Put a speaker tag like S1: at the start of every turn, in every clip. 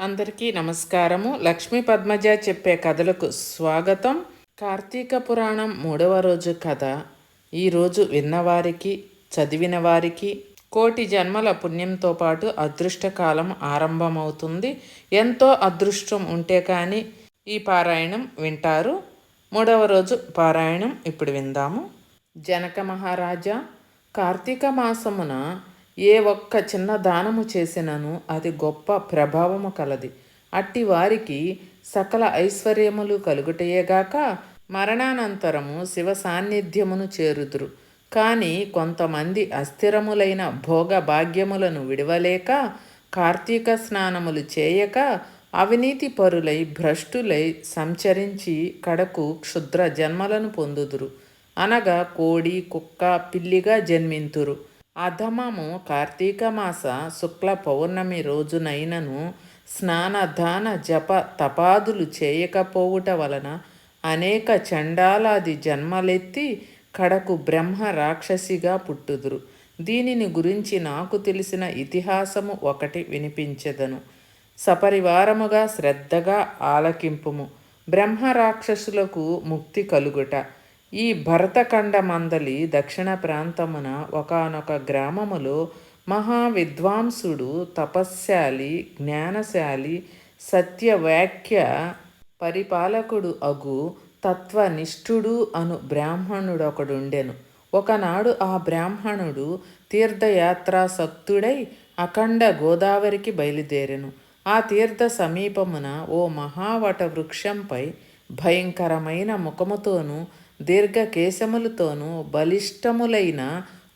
S1: అందరికీ నమస్కారము. లక్ష్మీ పద్మజ చెప్పే కథలకు స్వాగతం. కార్తీక పురాణం 3వ రోజు కథ. ఈరోజు విన్నవారికి, చదివిన వారికి కోటి జన్మల పుణ్యంతో పాటు అదృష్టకాలం ఆరంభమవుతుంది. ఎంతో అదృష్టం ఉంటే కానీ ఈ పారాయణం వింటారు. 3వ రోజు పారాయణం ఇప్పుడు విందాము. జనక మహారాజా, కార్తీక మాసమున ఏ ఒక్క చిన్న దానము చేసినను అది గొప్ప ప్రభావము కలది. అట్టి వారికి సకల ఐశ్వర్యములు కలుగుటయేగాక మరణానంతరము శివ సాన్నిధ్యమును చేరుదురు. కానీ కొంతమంది అస్థిరములైన భోగ భాగ్యములను విడవలేక కార్తీక స్నానములు చేయక అవినీతి పరులై భ్రష్టులై సంచరించి కడకు క్షుద్ర జన్మలను పొందుదురు. అనగా కోడి, కుక్క, పిల్లిగా జన్మింతురు. అధమము కార్తీక మాస శుక్ల పౌర్ణమి రోజునైనను స్నానదాన జప తపాదులు చేయకపోవుట వలన అనేక చండాలాది జన్మలెత్తి కడకు బ్రహ్మ రాక్షసిగా పుట్టుదురు. దీనిని గురించి నాకు తెలిసిన ఇతిహాసము ఒకటి వినిపించెదను. సపరివారముగా శ్రద్ధగా ఆలకింపుము. బ్రహ్మ రాక్షసులకు ముక్తి కలుగుట. ఈ భరతఖండమందలి దక్షిణ ప్రాంతమున ఒకానొక గ్రామములో మహావిద్వాంసుడు, తపశ్శాలి, జ్ఞానశాలి, సత్యవాక్య పరిపాలకుడు అగు తత్వనిష్ఠుడు అను బ్రాహ్మణుడొకడుండెను. ఒకనాడు ఆ బ్రాహ్మణుడు తీర్థయాత్రాసక్తుడై అఖండ గోదావరికి బయలుదేరెను. ఆ తీర్థ సమీపమున ఓ మహావట వృక్షంపై భయంకరమైన ముఖముతోనూ దీర్ఘకేశములతోనూ బలిష్టములైన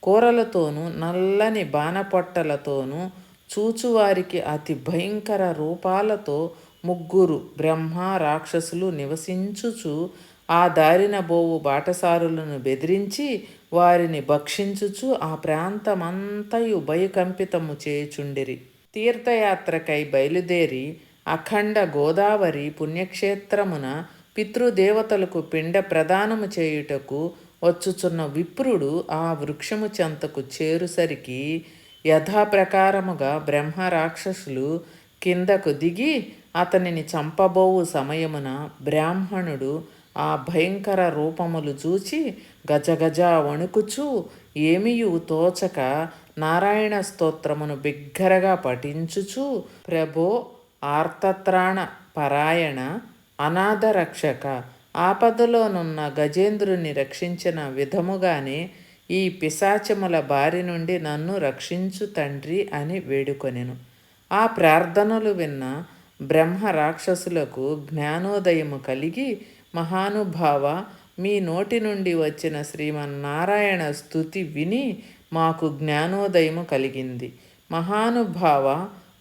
S1: కూరలతోనూ నల్లని బాణపొట్టలతోనూ చూచువారికి అతి భయంకర రూపాలతో ముగ్గురు బ్రహ్మ రాక్షసులు నివసించుచు ఆ దారిన బోవు బాటసారులను బెదిరించి వారిని భక్షించుచు ఆ ప్రాంతమంతయు భయకంపితము చేయుచుండిరి. తీర్థయాత్రకై బయలుదేరి అఖండ గోదావరి పుణ్యక్షేత్రమున పితృదేవతలకు పిండ ప్రదానము చేయుటకు వచ్చుచున్న విప్రుడు ఆ వృక్షము చెంతకు చేరుసరికి యథాప్రకారముగా బ్రహ్మ రాక్షసులు కిందకు దిగి అతనిని చంపబోవు సమయమున బ్రాహ్మణుడు ఆ భయంకర రూపములు చూచి గజగజ వణుకుచూ ఏమియు తోచక నారాయణ స్తోత్రమును బిగ్గరగా పఠించుచు ప్రభో ఆర్తత్రాణ పరాయణ అనాథ రక్షక, ఆపదలోనున్న గజేంద్రుని రక్షించిన విధముగానే ఈ పిశాచముల బారి నుండి నన్ను రక్షించు తండ్రి అని వేడుకొనెను. ఆ ప్రార్థనలు విన్న బ్రహ్మ రాక్షసులకు జ్ఞానోదయము కలిగి, మహానుభావ, మీ నోటి నుండి వచ్చిన శ్రీమన్నారాయణ స్తుతి విని మాకు జ్ఞానోదయము కలిగింది. మహానుభావ,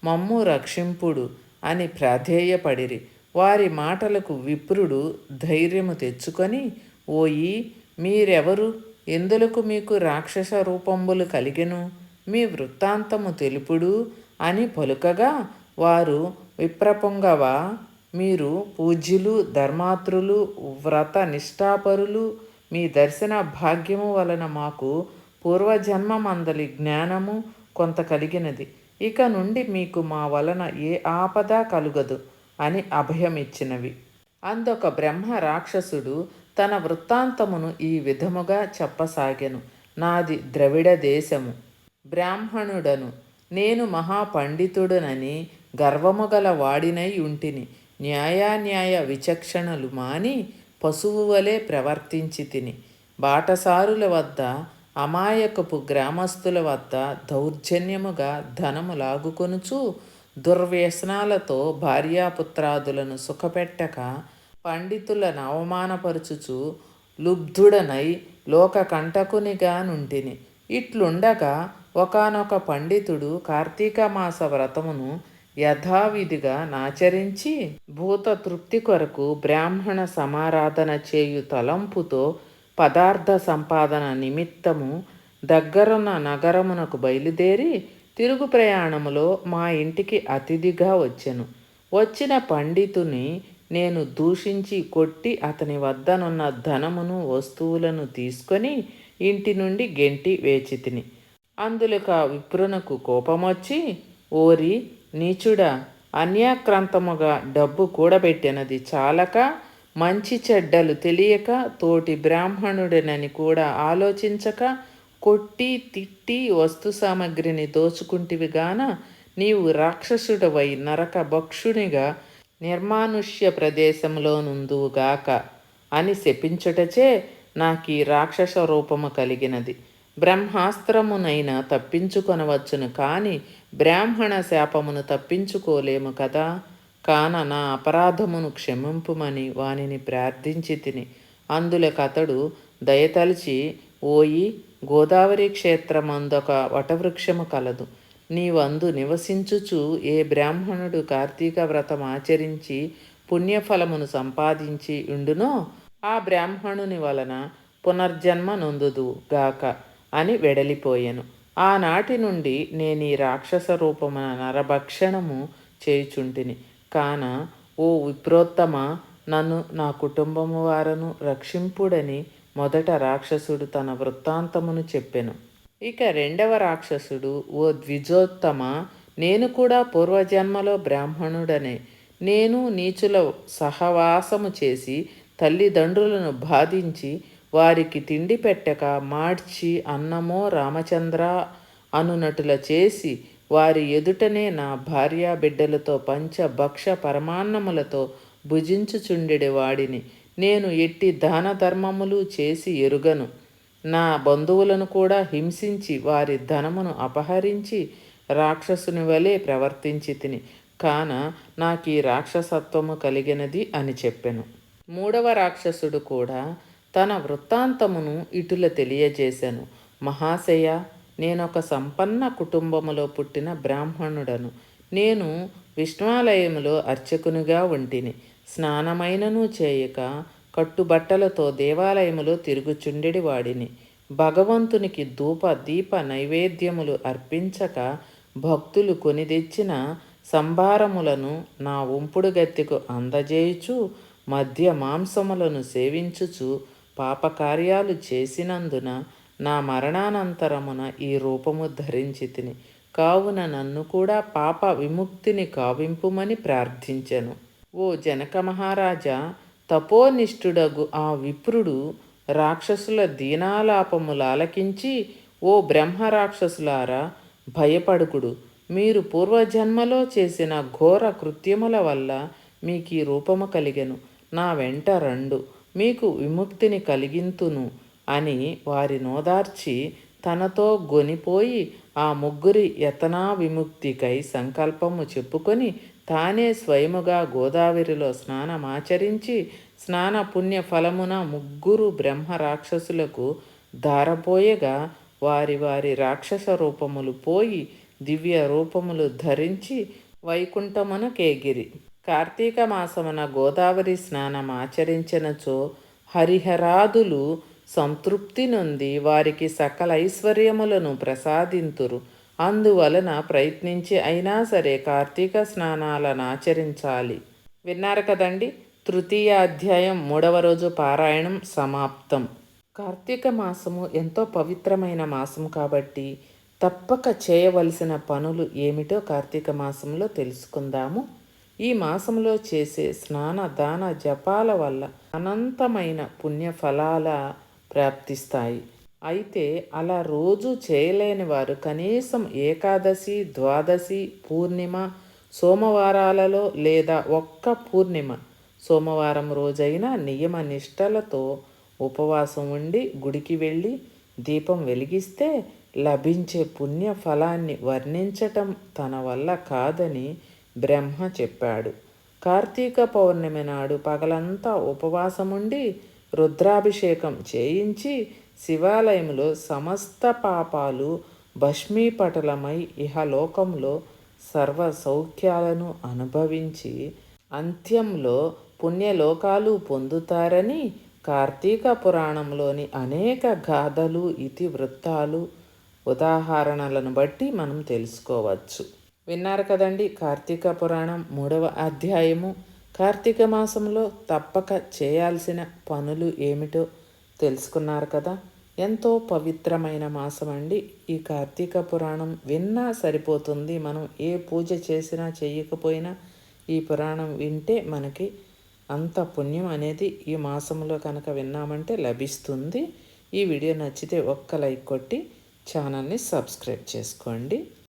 S1: మమ్ము రక్షింపుడు అని ప్రాధేయపడిరి. వారి మాటలకు విప్రుడు ధైర్యము తెచ్చుకొని, ఓయి, మీరెవరు? ఎందులకు మీకు రాక్షస రూపంబులు కలిగెను? మీ వృత్తాంతము తెలుపుడు అని పలుకగా, వారు విప్రపుంగవ, మీరు పూజ్యులు, ధర్మాత్రులు, వ్రత నిష్ఠాపరులు. మీ దర్శన భాగ్యము వలన మాకు పూర్వజన్మమందలి జ్ఞానము కొంత కలిగినది. ఇక నుండి మీకు మా వలన ఏ ఆపద కలుగదు అని అభయమిచ్చినవి. అందొక బ్రహ్మ రాక్షసుడు తన వృత్తాంతమును ఈ విధముగా చెప్పసాగెను. నాది ద్రవిడ దేశము, బ్రాహ్మణుడను. నేను మహాపండితుడనని గర్వము గల వాడినై ఉంటిని. న్యాయాన్యాయ విచక్షణలు మాని పశువు వలె ప్రవర్తించి తిని. బాటసారుల వద్ద, అమాయకపు గ్రామస్తుల వద్ద దౌర్జన్యముగా ధనము లాగుకొనుచు దుర్వ్యసనాలతో భార్యాపుత్రాదులను సుఖపెట్టక పండితులను అవమానపరుచుచు లుబ్ధుడనై లోక కంటకునిగా నుంటిని. ఇట్లుండగా ఒకానొక పండితుడు కార్తీక మాస వ్రతమును యథావిధిగా నాచరించి భూత తృప్తి కొరకు బ్రాహ్మణ సమారాధన చేయు తలంపుతో పదార్థ సంపాదన నిమిత్తము దగ్గరున్న నగరమునకు బయలుదేరి తిరుగు ప్రయాణములో మా ఇంటికి అతిథిగా వచ్చెను. వచ్చిన పండితుని నేను దూషించి కొట్టి అతని వద్దనున్న ధనమును వస్తువులను తీసుకొని ఇంటి నుండి గెంటి వేచితిని. అందులక విప్రునకు కోపమొచ్చి, ఓరి నీచుడా, అన్యాక్రాంతముగా డబ్బు కూడబెట్టినది చాలక మంచి చెడ్డలు తెలియక తోటి బ్రాహ్మణుడినని కూడా ఆలోచించక కొట్టి తిట్టి వస్తు సామగ్రిని దోచుకుంటివిగాన నీవు రాక్షసుడవై నరక భక్షునిగా నిర్మానుష్య ప్రదేశంలో నుందువుగాక అని శపించుటచే నాకీ రాక్షస రూపము కలిగినది. బ్రహ్మాస్త్రమునైనా తప్పించుకొనవచ్చును, కానీ బ్రాహ్మణ శాపమును తప్పించుకోలేము కదా. కాన నా అపరాధమును క్షమింపుమని వానిని ప్రార్థించి తిని. అందులకతడు దయతలిచి, ఓయి, గోదావరి క్షేత్రమందొక వటవృక్షము కలదు. నీవందు నివసించుచు ఏ బ్రాహ్మణుడు కార్తీక వ్రతం ఆచరించి పుణ్యఫలమును సంపాదించి ఉండునో ఆ బ్రాహ్మణుని వలన పునర్జన్మ నొందుదు గాక అని వెడలిపోయెను. ఆనాటి నుండి నేనీ రాక్షస రూపమున నరభక్షణము చేయుచుంటిని. కాన ఓ విప్రోత్తమ, నన్ను నా కుటుంబము వారను రక్షింపుడని మొదట రాక్షసుడు తన వృత్తాంతమును చెప్పెను. ఇక రెండవ రాక్షసుడు, ఓ ద్విజోత్తమ, నేను కూడా పూర్వజన్మలో బ్రాహ్మణుడనే. నేను నీచుల సహవాసము చేసి తల్లిదండ్రులను బాధించి వారికి తిండి పెట్టక మార్చి అన్నమో రామచంద్ర అనునటుల చేసి వారి ఎదుటనే నా భార్యా బిడ్డలతో పంచభక్ష పరమాన్నములతో భుజించుచుండెడి వాడిని. నేను ఎట్టి దాన ధర్మములు చేసి ఎరుగను. నా బంధువులను కూడా హింసించి వారి ధనమును అపహరించి రాక్షసుని వలె ప్రవర్తించి తిని. కాన నాకీ రాక్షసత్వము కలిగినది అని చెప్పెను. మూడవ రాక్షసుడు కూడా తన వృత్తాంతమును ఇటుల తెలియజేశాను. మహాశయ, నేనొక సంపన్న కుటుంబములో పుట్టిన బ్రాహ్మణుడను. నేను విష్ణువాలయములో అర్చకునిగా ఉంటిని. స్నానమైనను చేయక కట్టుబట్టలతో దేవాలయములో తిరుగుచుండెడి వాడిని. భగవంతునికి ధూప దీప నైవేద్యములు అర్పించక భక్తులు కొని తెచ్చిన సంభారములను నా ఉంపుడు గత్తెకు అందజేయుచు మధ్య మాంసములను సేవించుచు పాపకార్యాలు చేసినందున నా మరణానంతరమున ఈ రూపము ధరించి తిని. కావున నన్ను కూడా పాప విముక్తిని కావింపుమని ప్రార్థించెను. ఓ జనక మహారాజా, తపోనిష్ఠుడగు ఆ విప్రుడు రాక్షసుల దీనాలాపములు ఆలకించి, ఓ బ్రహ్మరాక్షసులారా, భయపడుకుడు. మీరు పూర్వజన్మలో చేసిన ఘోర కృత్యముల వల్ల మీకు ఈ రూపము కలిగెను. నా వెంట రండు, మీకు విముక్తిని కలిగింతును అని వారి నోదార్చి తనతో గొనిపోయి ఆ ముగ్గురి యతనా విముక్తికై సంకల్పము చెప్పుకొని తానే స్వయముగా గోదావరిలో స్నానమాచరించి స్నాన పుణ్య ఫలమున ముగ్గురు బ్రహ్మ రాక్షసులకు ధారపోయగా వారి వారి రాక్షస రూపములు పోయి దివ్య రూపములు ధరించి వైకుంఠమున కేగిరి. కార్తీక మాసమున గోదావరి స్నానం ఆచరించినచో హరిహరాదులు సంతృప్తి నొంది వారికి సకల ఐశ్వర్యములను ప్రసాదింతురు. అందువలన ప్రయత్నించి అయినా సరే కార్తీక స్నానాలను ఆచరించాలి. విన్నారు కదండి, తృతీయ అధ్యాయం 3వ రోజు పారాయణం సమాప్తం. కార్తీక మాసము ఎంతో పవిత్రమైన మాసం కాబట్టి తప్పక చేయవలసిన పనులు ఏమిటో కార్తీక మాసంలో తెలుసుకుందాము. ఈ మాసంలో చేసే స్నాన దాన జపాల వల్ల అనంతమైన పుణ్యఫలాల ప్రాప్తిస్తాయి. అయితే అలా రోజు చేయలేని వారు కనీసం ఏకాదశి, ద్వాదశి, పూర్ణిమ, సోమవారాలలో లేదా ఒక్క పూర్ణిమ సోమవారం రోజైనా నియమ నిష్టలతో ఉపవాసం ఉండి గుడికి వెళ్ళి దీపం వెలిగిస్తే లభించే పుణ్య ఫలాన్ని వర్ణించటం తన వల్ల కాదని బ్రహ్మ చెప్పాడు. కార్తీక పౌర్ణమి నాడు పగలంతా ఉపవాసముండి రుద్రాభిషేకం చేయించి శివాలయంలో సమస్త పాపాలు భస్మీపటలమై ఇహలోకంలో సర్వ సౌఖ్యాలను అనుభవించి అంత్యంలో పుణ్యలోకాలు పొందుతారని కార్తీక పురాణంలోని అనేక గాథలు, ఇతివృత్తాలు, ఉదాహరణలను బట్టి మనం తెలుసుకోవచ్చు. విన్నారు కదండి, కార్తీక పురాణం 3వ అధ్యాయము. కార్తీక మాసంలో తప్పక చేయాల్సిన పనులు ఏమిటో తెలుసుకున్నారు కదా. ఎంతో పవిత్రమైన మాసం అండి ఈ కార్తీక పురాణం. విన్నా సరిపోతుంది. మనం ఏ పూజ చేసినా చెయ్యకపోయినా ఈ పురాణం వింటే మనకి అంత పుణ్యం అనేది ఈ మాసంలో కనుక విన్నామంటే లభిస్తుంది. ఈ వీడియో నచ్చితే ఒక్క లైక్ కొట్టి ఛానల్ని సబ్స్క్రైబ్ చేసుకోండి.